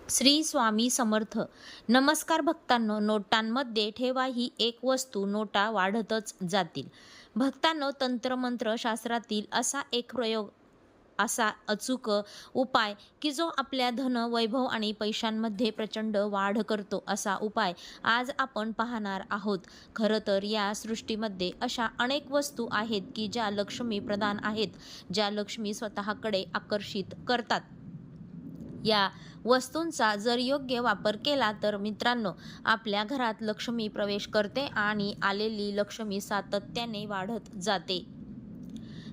श्री स्वामी समर्थ. नमस्कार भक्तांनो. नोटांमध्ये ठेवा ही एक वस्तू, नोटा वाढतच जातील. भक्तांनो, तंत्रमंत्र शास्त्रातील असा एक प्रयोग, असा अचूक उपाय की जो आपल्या धन, वैभव आणि पैशांमध्ये प्रचंड वाढ करतो, असा उपाय आज आपण पाहणार आहोत. खरं तर या सृष्टीमध्ये अशा अनेक वस्तू आहेत की ज्या लक्ष्मी प्रदान आहेत, ज्या लक्ष्मी स्वतःकडे आकर्षित करतात. या वस्तूंचा जर योग्य वापर केला तर मित्रांनो, आपल्या घरात लक्ष्मी प्रवेश करते आणि आलेली लक्ष्मी सातत्याने वाढत जाते.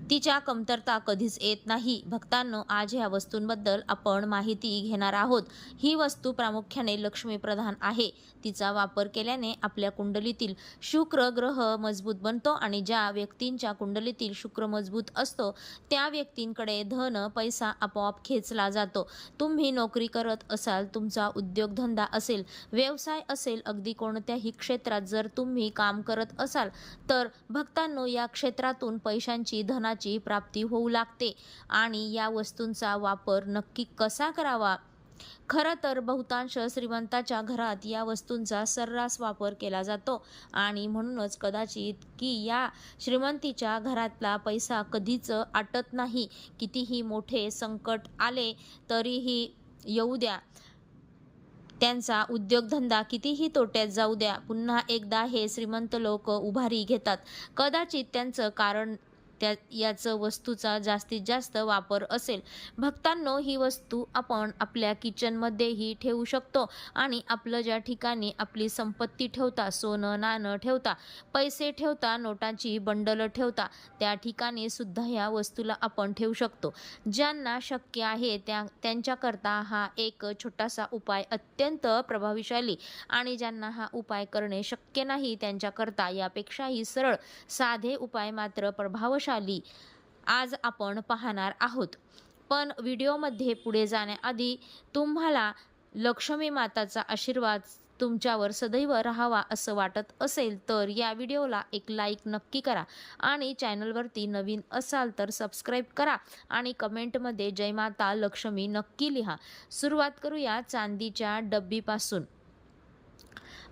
तिच्या कमतरता कधीच येत नाही. भक्तांनो, आज ह्या वस्तूंबद्दल आपण माहिती घेणार आहोत. ही वस्तू प्रामुख्याने लक्ष्मी प्रधान आहे. तिचा वापर केल्याने आपल्या कुंडलीतील शुक्र ग्रह मजबूत बनतो आणि ज्या व्यक्तींच्या कुंडलीतील शुक्र मजबूत असतो त्या व्यक्तींकडे धन, पैसा आपोआप खेचला जातो. तुम्ही नोकरी करत असाल, तुमचा उद्योगधंदा असेल, व्यवसाय असेल, अगदी कोणत्याही क्षेत्रात जर तुम्ही काम करत असाल तर भक्तांनो, या क्षेत्रातून पैशांची, धनाची प्राप्ती होऊ लागते. आणि या वस्तूंचा वापर नक्की कसा करावा? खरं तर बहुतांश श्रीमंताच्या घरात या वस्तूंचा सर्रास वापर केला जातो आणि म्हणूनच कदाचित की या श्रीमंतीच्या घरातला पैसा कधीच आटत नाही. कितीही मोठे संकट आले तरीही येऊ द्या, त्यांचा उद्योगधंदा कितीही तोट्यात जाऊ द्या, पुन्हा एकदा हे श्रीमंत लोक उभारी घेतात. कदाचित त्यांचं कारण याचं वस्तूचा जास्तीत जास्त वापर असेल. भक्तांनो, ही वस्तू आपण आपल्या किचनमध्येही ठेवू शकतो आणि आपलं ज्या ठिकाणी आपली संपत्ती ठेवता, सोनं नाणं ठेवता, पैसे ठेवता, नोटाची बंडल ठेवता, त्या ठिकाणी सुद्धा ह्या वस्तूला आपण ठेवू शकतो. ज्यांना शक्य आहे त्यांच्याकरता हा एक छोटासा उपाय अत्यंत प्रभावशाली, आणि ज्यांना हा उपाय करणे शक्य नाही त्यांच्याकरता यापेक्षाही सरळ साधे उपाय मात्र प्रभावशाली आज आपण पाहणार आहोत. पण व्हिडिओमध्ये पुढे जाण्याआधी तुम्हाला लक्ष्मी माताचा आशीर्वाद तुमच्यावर सदैव राहावा असं वाटत असेल तर या व्हिडिओला एक लाईक नक्की करा आणि चॅनलवरती नवीन असाल तर सबस्क्राईब करा आणि कमेंटमध्ये जय माता लक्ष्मी नक्की लिहा. सुरुवात करूया चांदीच्या डब्बीपासून.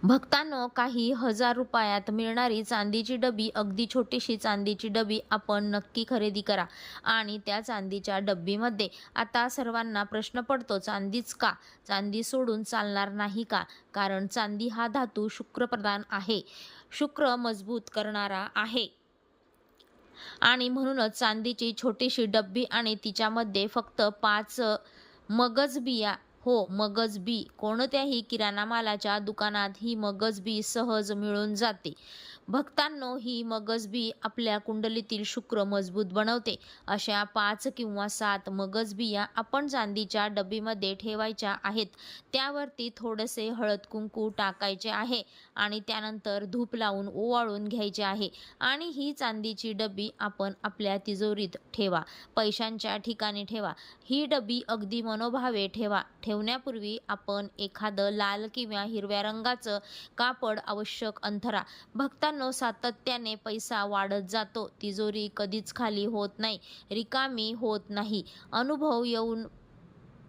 भक्तांनो, काही हजार रुपयात मिळणारी चांदीची डबी, अगदी छोटीशी चांदीची डबी आपण नक्की खरेदी करा. आणि त्या चांदीच्या डब्बीमध्ये आता सर्वांना प्रश्न पडतो, चांदीच का? चांदी सोडून चालणार नाही का? कारण चांदी हा धातू शुक्रप्रधान आहे, शुक्र मजबूत करणारा आहे. आणि म्हणूनच चांदीची छोटीशी डब्बी आणि तिच्यामध्ये फक्त 5 मगज बिया, हो मगज बी, कोणत्याही किराणा मालाच्या दुकानात ही मगज बी सहज मिळून जाते. भक्तांनो, ही मगज बी आपल्या कुंडलीतील शुक्र मजबूत बनवते. अशा 5 किंवा 7 मगज बिया आपण चांदीच्या डब्बीमध्ये ठेवायच्या आहेत. त्यावरती थोडेसे हळद कुंकू टाकायचे आहे आणि त्यानंतर धूप लावून ओवाळून घ्यायचे आहे. आणि ही चांदीची डबी आपण आपल्या तिजोरीत ठेवा, पैशांच्या ठिकाणी ठेवा. ही डबी अगदी मनोभावे ठेवा. ठेवण्यापूर्वी आपण एखादं लाल किंवा हिरव्या रंगाचं कापड आवश्यक अंथरा. भक्तांनो, सातत्याने पैसा वाढत जातो, तिजोरी कधीच खाली होत नाही, रिकामी होत नाही. अनुभव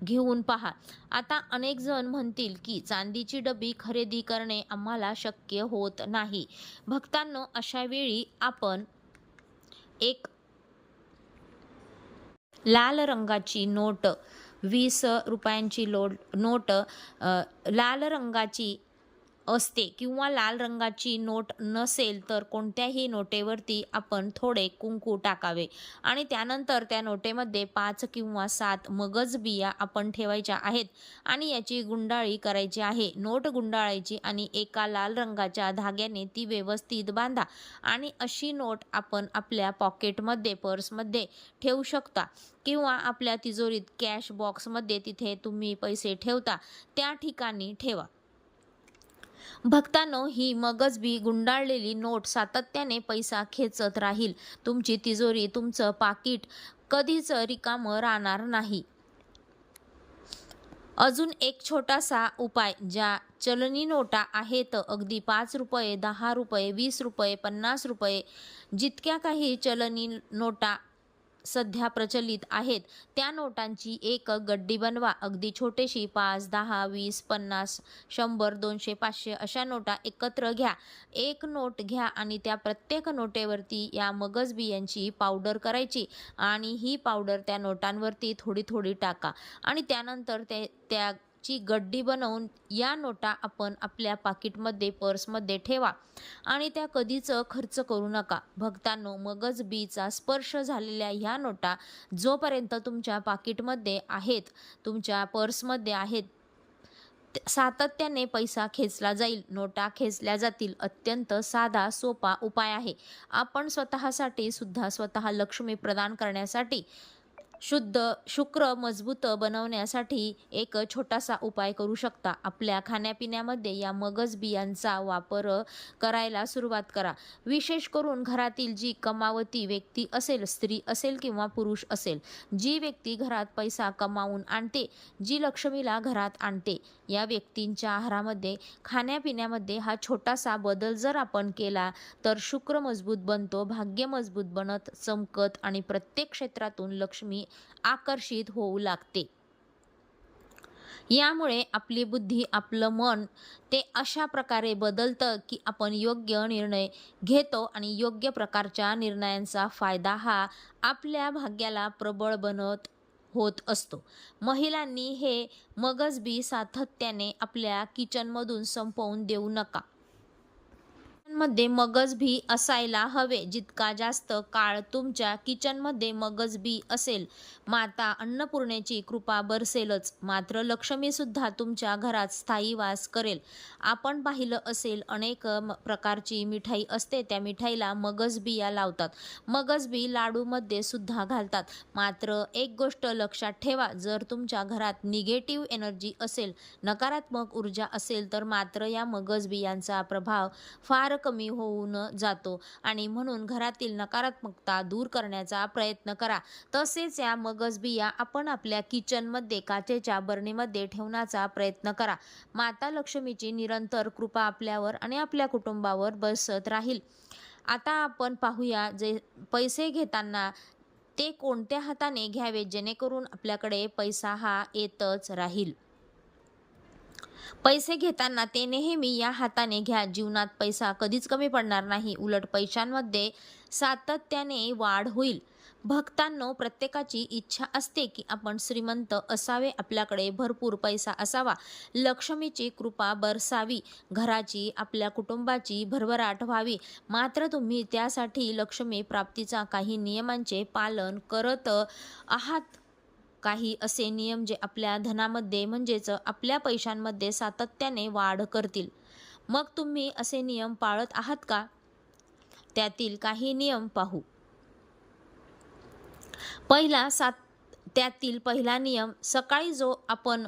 घेऊन पहा. आता अनेक जण म्हणतील की चांदीची डबी खरेदी करणे आम्हाला शक्य होत नाही. भक्तांनो, अशा वेळी आपण एक लाल रंगाची नोट, 20 रुपयांची नोट लाल रंगाची असते किंवा लाल रंगाची नोट नसेल तर कोणत्याही नोटेवरती आपण थोडे कुंकू टाकावे आणि त्यानंतर त्या नोटेमध्ये 5 किंवा 7 मगज बिया आपण ठेवायच्या आहेत आणि याची गुंडाळी करायची आहे. नोट गुंडाळायची आणि एका लाल रंगाच्या धाग्याने ती व्यवस्थित बांधा. आणि अशी नोट आपण आपल्या पॉकेटमध्ये, पर्समध्ये ठेवू शकता किंवा आपल्या तिजोरीत, कॅश बॉक्समध्ये, तिथे तुम्ही पैसे ठेवता त्या ठिकाणी ठेवा. भक्तांनो, ही मगजबी गुंडाळलेली नोट सातत्याने पैसा खेचत राहील. तुमची तिजोरी, तुमचं पाकिट कधीच रिकामं राहणार नाही. अजून एक छोटासा उपाय, ज्या चलनी नोटा आहेत, अगदी 5 रुपये, 10 रुपये, 20 रुपये, 50 रुपये, जितक्या काही चलनी नोटा सध्या प्रचलित आहेत त्या नोटांची एक गड्डी बनवा. अगदी छोटीशी 5, 10, 20, 50, 100, 200, 500 अशा नोटा एकत्र घ्या. एक नोट घ्या आणि त्या प्रत्येक नोटेवरती या मगज बियांची पावडर करायची आणि ही पावडर त्या नोटांवरती थोडी थोडी टाका आणि त्यानंतर त्याची गड्डी बनवून या नोटा आपण आपल्या पाकिटमध्ये, पर्समध्ये ठेवा आणि त्या कधीच खर्च करू नका. भक्तांनो, मगज बीचा स्पर्श झालेल्या ह्या नोटा जोपर्यंत तुमच्या पाकिटमध्ये आहेत, तुमच्या पर्समध्ये आहेत, सातत्याने पैसा खेचला जाईल, नोटा खेचल्या जातील. अत्यंत साधा सोपा उपाय आहे. आपण स्वतःसाठी सुद्धा, स्वतः लक्ष्मी प्रदान करण्यासाठी, शुद्ध शुक्र मजबूत बनवण्यासाठी एक छोटासा उपाय करू शकता. आपल्या खाण्यापिण्यामध्ये या मगज बियांचा वापर करायला सुरुवात करा. विशेष करून घरातील जी कमावती व्यक्ती असेल, स्त्री असेल किंवा पुरुष असेल, जी व्यक्ती घरात पैसा कमावून आणते, जी लक्ष्मीला घरात आणते, या व्यक्तींच्या आहारामध्ये, खाण्यापिण्यामध्ये हा छोटासा बदल जर आपण केला तर शुक्र मजबूत बनतो, भाग्य मजबूत बनत, चमकत आणि प्रत्येक क्षेत्रातून लक्ष्मी आकर्षित होऊ लागते. यामुळे आपली बुद्धी, आपलं मन ते अशा प्रकारे बदलतं की आपण योग्य निर्णय घेतो आणि योग्य प्रकारच्या निर्णयांचा फायदा हा आपल्या भाग्याला प्रबळ बनत होत असतो. महिलांनी हे मगज बी सातत्याने आपल्या किचनमधून संपवून देऊ नका. मध्ये मगज बी असायला हवे. जितका जास्त काळ तुमच्या किचनमध्ये मगज बी असेल, माता अन्नपूर्णेची कृपा बरसेलच. मात्र लक्ष्मी सुद्धा तुमच्या घरात स्थायी वास करेल. आपण पाहिलं असेल, अनेक प्रकारची मिठाई असते, त्या मिठाईला मगज बिया लावतात. मगज बी लाडूमध्ये सुद्धा घालतात. मात्र एक गोष्ट लक्षात ठेवा, जर तुमच्या घरात निगेटिव्ह एनर्जी असेल, नकारात्मक ऊर्जा असेल, तर मात्र या मगज बियांचा प्रभाव फार कमी होऊन जातो आणि म्हणून घरातील नकारात्मकता दूर करण्याचा प्रयत्न करा. तसेच या मगज बिया आपण आपल्या किचनमध्ये काचेच्या बरणीमध्ये ठेवण्याचा प्रयत्न करा. माता लक्ष्मीची निरंतर कृपा आपल्यावर आणि आपल्या कुटुंबावर बसत राहील. आता आपण पाहूया, जे पैसे घेताना ते कोणत्या हाताने घ्यावे जेणेकरून आपल्याकडे पैसा हा येतच राहील. पैसे घेताना ते नेहमी या हाताने घ्या. जीवनात पैसा कधीच कमी पडणार नाही, उलट पैशांमध्ये सातत्याने वाढ होईल. भक्तांनो, प्रत्येकाची इच्छा असते की आपण श्रीमंत असावे, आपल्याकडे भरपूर पैसा असावा, लक्ष्मीची कृपा बरसावी, घराची, आपल्या कुटुंबाची भरभराट व्हावी. मात्र तुम्ही त्यासाठी लक्ष्मी प्राप्तीचा काही नियमांचे पालन करत आहात. काही असे नियम जे आपल्या धनामध्ये म्हणजेच आपल्या पैशांमध्ये सातत्याने वाढ करतील. मग तुम्ही असे नियम पाळत आहात का? त्यातील काही नियम पाहू. त्यातील पहिला नियम, सकाळी जो आपण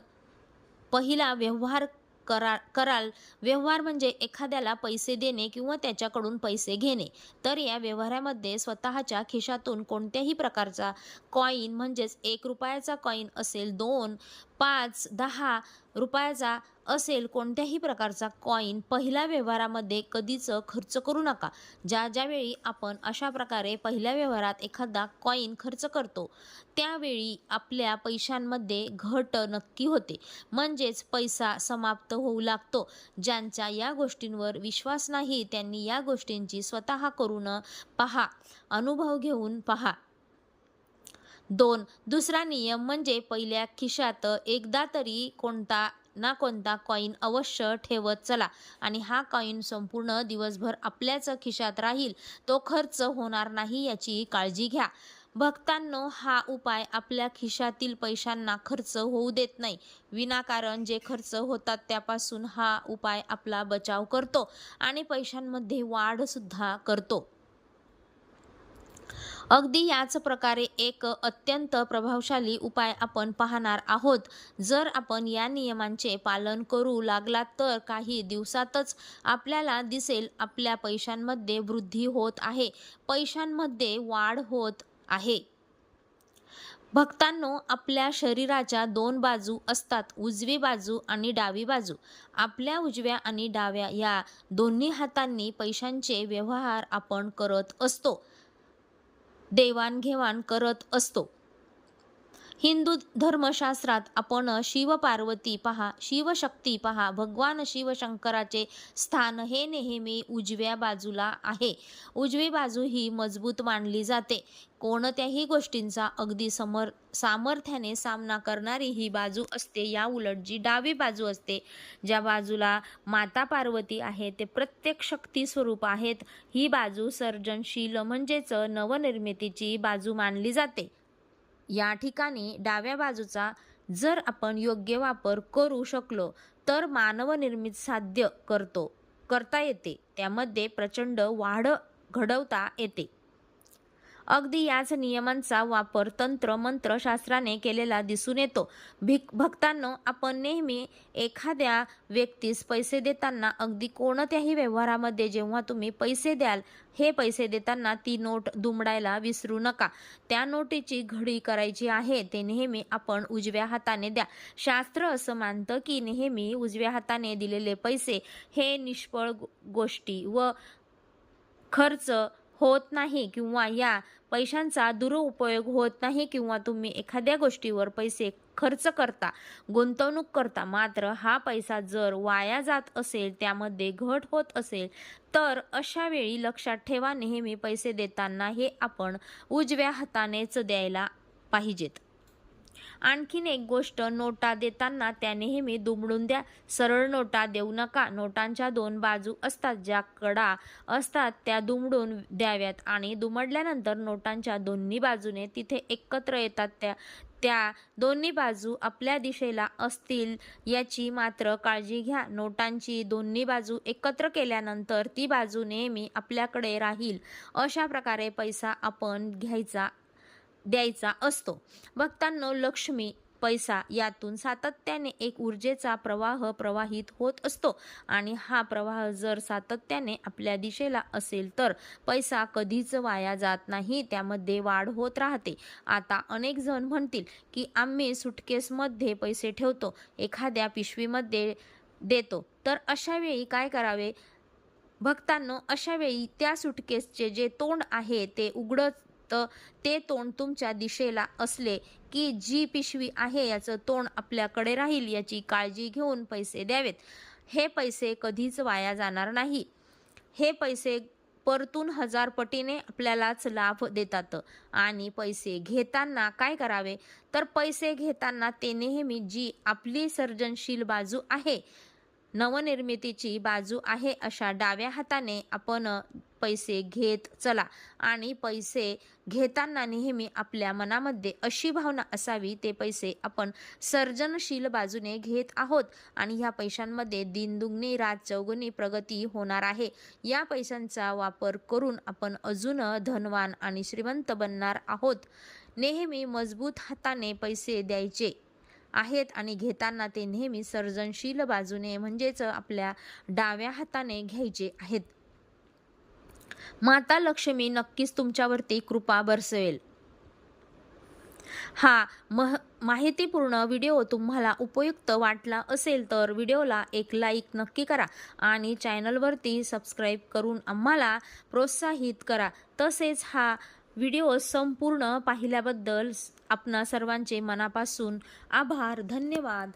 पहिला व्यवहार कराल, व्यवहार म्हणजे एखाद्याला पैसे देणे किंवा त्याच्याकडून पैसे घेणे, तर या व्यवहारामध्ये स्वतःच्या खिशातून कोणत्याही प्रकारचा कॉईन म्हणजेच 1 रुपयाचा कॉईन असेल, 2, 5, 10 रुपयाचा असेल, कोणत्याही प्रकारचा कॉईन पहिल्या व्यवहारामध्ये कधीच खर्च करू नका. ज्यावेळी आपण अशा प्रकारे पहिल्या व्यवहारात एखादा कॉईन खर्च करतो, त्यावेळी आपल्या पैशांमध्ये घट नक्की होते, म्हणजेच पैसा समाप्त होऊ लागतो. ज्यांचा या गोष्टींवर विश्वास नाही त्यांनी या गोष्टींची स्वतः करून पहा, अनुभव घेऊन पहा. 2. दुसरा नियम म्हणजे पहिल्या खिशात एकदा तरी कोणता ना कोणता कॉईन अवश्य ठेवत चला आणि हा कॉईन संपूर्ण दिवसभर आपल्याच खिशात राहील, तो खर्च होणार नाही याची काळजी घ्या. भक्तांनो, हा उपाय आपल्या खिशातील पैशांना खर्च होऊ देत नाही. विनाकारण जे खर्च होतात त्यापासून हा उपाय आपला बचाव करतो आणि पैशांमध्ये वाढ सुद्धा करतो. अगदी याच प्रकारे एक अत्यंत प्रभावशाली उपाय आपण पाहणार आहोत. जर आपण या नियमांचे पालन करू लागलात तर काही दिवसातच आपल्याला दिसेल आपल्या पैशांमध्ये वृद्धी होत आहे, पैशांमध्ये वाढ होत आहे. भक्तांनो, आपल्या शरीराच्या 2 बाजू असतात, उजवी बाजू आणि डावी बाजू. आपल्या उजव्या आणि डाव्या या दोन्ही हातांनी पैशांचे व्यवहार आपण करत असतो. देवाणघेवाण करत असतो. हिंदू धर्मशास्त्रात आपण शिवपार्वती पहा, शिवशक्ती पहा, भगवान शिवशंकराचे स्थान हे नेहमी उजव्या बाजूला आहे. उजवी बाजू ही मजबूत मानली जाते. कोणत्याही गोष्टींचा अगदी सामर्थ्याने सामना करणारी ही बाजू असते. या उलट जी डावी बाजू असते, ज्या बाजूला माता पार्वती आहे, ते प्रत्येक शक्ती स्वरूप आहेत. ही बाजू सर्जनशील म्हणजेच नवनिर्मितीची बाजू मानली जाते. या ठिकाणी डाव्या बाजूचा जर आपण योग्य वापर करू शकलो तर मानवनिर्मित साध्य करता येते. त्यामध्ये प्रचंड वाढ घडवता येते. अगदी याच नियमांचा वापर तंत्र मंत्र शास्त्राने केलेला दिसून येतो. भक्तांनो, आपण नेहमी एखाद्या व्यक्तीस पैसे देताना अगदी कोणत्याही व्यवहारामध्ये जेव्हा तुम्ही पैसे द्याल, हे पैसे देताना ती नोट दुमडायला विसरू नका. त्या नोटीची घडी करायची आहे ते नेहमी आपण उजव्या हाताने द्या. शास्त्र असं मानतं की नेहमी उजव्या हाताने दिलेले पैसे हे निष्फळ गोष्टी व खर्च होत नाही किंवा या पैशांचा दुरुपयोग होत नाही किंवा तुम्ही एखाद्या गोष्टीवर पैसे खर्च करता, गुंतवणूक करता, मात्र हा पैसा जर वाया जात असेल, त्यामध्ये घट होत असेल, तर अशा वेळी लक्षात ठेवा, नेहमी पैसे देताना हे आपण उजव्या हातानेच द्यायला पाहिजेत. आणखीन एक गोष्ट, नोटा देताना त्या नेहमी दुमडून द्या. सरळ नोटा देऊ नका. नोटांच्या दोन बाजू असतात, ज्या कडा असतात त्या दुमडून द्याव्यात आणि दुमडल्यानंतर नोटांच्या दोन्ही बाजूने तिथे एकत्र येतात त्या दोन्ही बाजू आपल्या दिशेला असतील याची मात्र काळजी घ्या. नोटांची दोन्ही बाजू एकत्र केल्यानंतर ती बाजू नेहमी आपल्याकडे राहील. अशा प्रकारे पैसा आपण द्यायचा असतो. भक्तांनो, लक्ष्मी, पैसा यातून सातत्याने एक ऊर्जेचा प्रवाह प्रवाहित होत असतो आणि हा प्रवाह जर सातत्याने आपल्या दिशेला असेल तर पैसा कधीच वाया जात नाही, त्यामध्ये वाढ होत राहते. आता अनेक जण म्हणतील की आम्ही सुटकेसमध्ये पैसे ठेवतो, एखाद्या पिशवीमध्ये देतो, तर अशा वेळी काय करावे? भक्तांनो, अशा वेळी त्या सुटकेसचे जे तोंड आहे ते उघडत, ते तोंड तुमच्या दिशेला असले की जी पिशवी आहे याचं तोंड आपल्याकडे राहील याची काळजी घेऊन पैसे द्यावेत. हे पैसे कधीच वाया जाणार नाही. हे पैसे परतून 1000 पटीने आपल्यालाच लाभ देतात. आणि पैसे घेताना काय करावे? तर पैसे घेताना ते नेहमी जी आपली सर्जनशील बाजू आहे, नवनिर्मितीची बाजू आहे, अशा डाव्या हाताने आपण पैसे घेत चला. आणि पैसे घेताना नेहमी आपल्या मनामध्ये अशी भावना असावी, ते पैसे आपण सर्जनशील बाजूने घेत आहोत आणि ह्या पैशांमध्ये दिनदुगणी रात चौगुणी प्रगती होणार आहे. या पैशांचा वापर करून आपण अजून धनवान आणि श्रीमंत बनणार आहोत. नेहमी मजबूत हाताने पैसे द्यायचे आहेत आणि घेताना ते नेहमी सर्जनशील बाजूने म्हणजेच आपल्या डाव्या हाताने घ्यायचे आहेत. माता लक्ष्मी नक्कीच तुमच्यावरती कृपा बरसवेल. हा माहितीपूर्ण व्हिडिओ तुम्हाला उपयुक्त वाटला असेल तर व्हिडिओला एक लाईक नक्की करा आणि चॅनलवरती सबस्क्राईब करून आम्हाला प्रोत्साहित करा. तसेच हा व्हिडिओ संपूर्ण पाहिल्याबद्दल आपणा सर्वांचे मनापासून आभार. धन्यवाद.